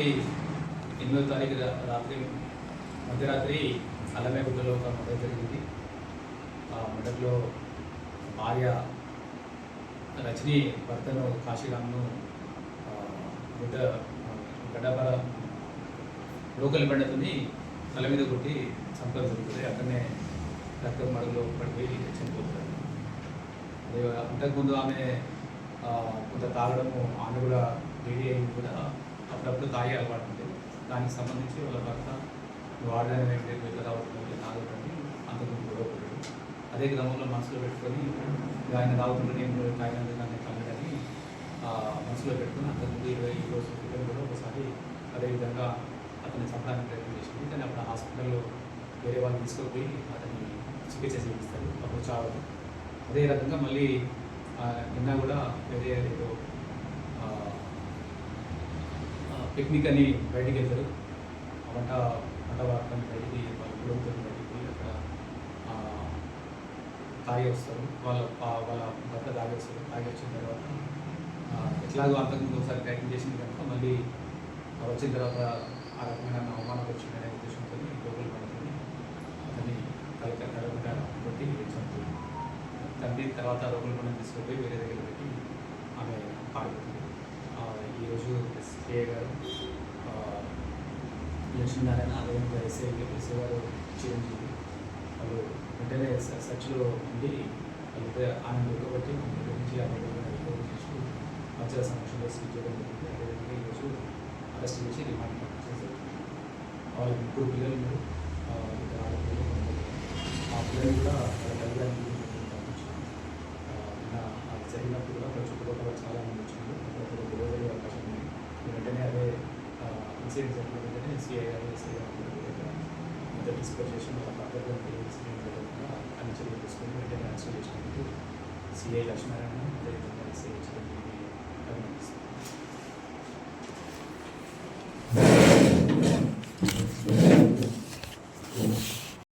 8వ తారీఖు రాత్రి మధ్యరాత్రి అల్లమేగుట్టలో ఒక మర్డర్ జరిగింది. ఆ మర్డర్లో భార్య రజనీ భర్తను కాశీరామ్ను గడ్డపర లోకల్ బండతోని తల మీద కొట్టి చంపడం జరుగుతుంది. అక్కడనే రక్తం మడుగులో పడిపోయి చనిపోతుంది. అదే అంతకుముందు ఆమె కొంత తాగడము, ఆమె కూడా వేడి అయింది కూడా, అప్పుడప్పుడు తాగే అలవాటు ఉంటుంది. దానికి సంబంధించి వాళ్ళ భర్త వాడడానికి వెళ్ళి తాగుతుంది తాగుతుంది అంతకుముందు గొడవ పడ్డాడు. అదే క్రమంలో మనసులో పెట్టుకొని ఆయన తాగుతుంటే నేను తాగినందుకు నన్ను కలగడని మనసులో పెట్టుకుని అంతకుముందు 20 రోజుల క్రితం కూడా ఒకసారి అదేవిధంగా అతన్ని చంపడానికి ప్రయత్నం చేసింది. కానీ అప్పుడు హాస్పిటల్లో వేరే వాళ్ళు తీసుకుపోయి అతన్ని చికిత్స చేయిస్తారు, అప్పుడు చావదు. అదే రకంగా మళ్ళీ నిన్న కూడా వేరే ఏదో పిక్నిక్ అని బయటికి వెళ్తారు. వంట వాడటానికి బయటికి వాళ్ళ కుటుంబంతో బయటికి పోయి అక్కడ తాగి వస్తారు. వాళ్ళ భర్త తాగి వస్తారు. తాగి వచ్చిన తర్వాత ఎట్లాగో అంతకుముందు ఒకసారి ప్రయత్నం చేసింది కనుక మళ్ళీ వచ్చిన తర్వాత ఆ రకమైన అవమానం వచ్చిందనే ఉద్దేశంతో లోపల పడుతుంది అతన్ని కలగకుండా కొట్టి చంపుతుంది. తండ్రి తర్వాత రోగులు మనం తీసుకుపోయి వేరే దగ్గర పెట్టి ఆమె పాడుతుంది. ఈరోజు ఎస్ఏ గారు లక్ష్మీనారాయణ, అదేవిధంగా ఎస్ఐ గారు చిరంజీవి వాళ్ళు వెంటనే సర్చ్లో ఉండి వాళ్ళిద్దరు ఆమె దొరకబట్టి మన గురించి ఆమె చేస్తూ మధ్య సమక్షంలో సీజ్ చేయడం జరిగింది. అదేవిధంగా ఈరోజు అరెస్ట్ చేసి రిమాండ్ పంపించేసారు. వాళ్ళ 3 పిల్లలు ఉన్నారు. 2 ఆడపిల్లలు, 1 మగ. ఆ పిల్లలు కూడా వాళ్ళ తల్లిదండ్రులు పంపించారు. అది జరిగినప్పుడు కూడా అక్కడ చుట్టుపక్కల చాలామంది వచ్చినారు. అక్కడ గొడవ జరిగే అవకాశం ఉంది. వెంటనే అదే ఇన్సిడెంట్ జరిగిన వెంటనే సిఐ గారు, ఎస్ఐ గారు మొదటి డిస్కస్ చేసి వాళ్ళ పద్ధతి ఇన్సిడెంట్ జరగకుండా అన్ని చర్యలు తీసుకొని వెంటనే అరెస్ట్ చేసినందుకు సిఐ లక్ష్మీనారాయణ, అదేవిధంగా ఎస్ఐ చిరంజీవి అభినందిస్తారు.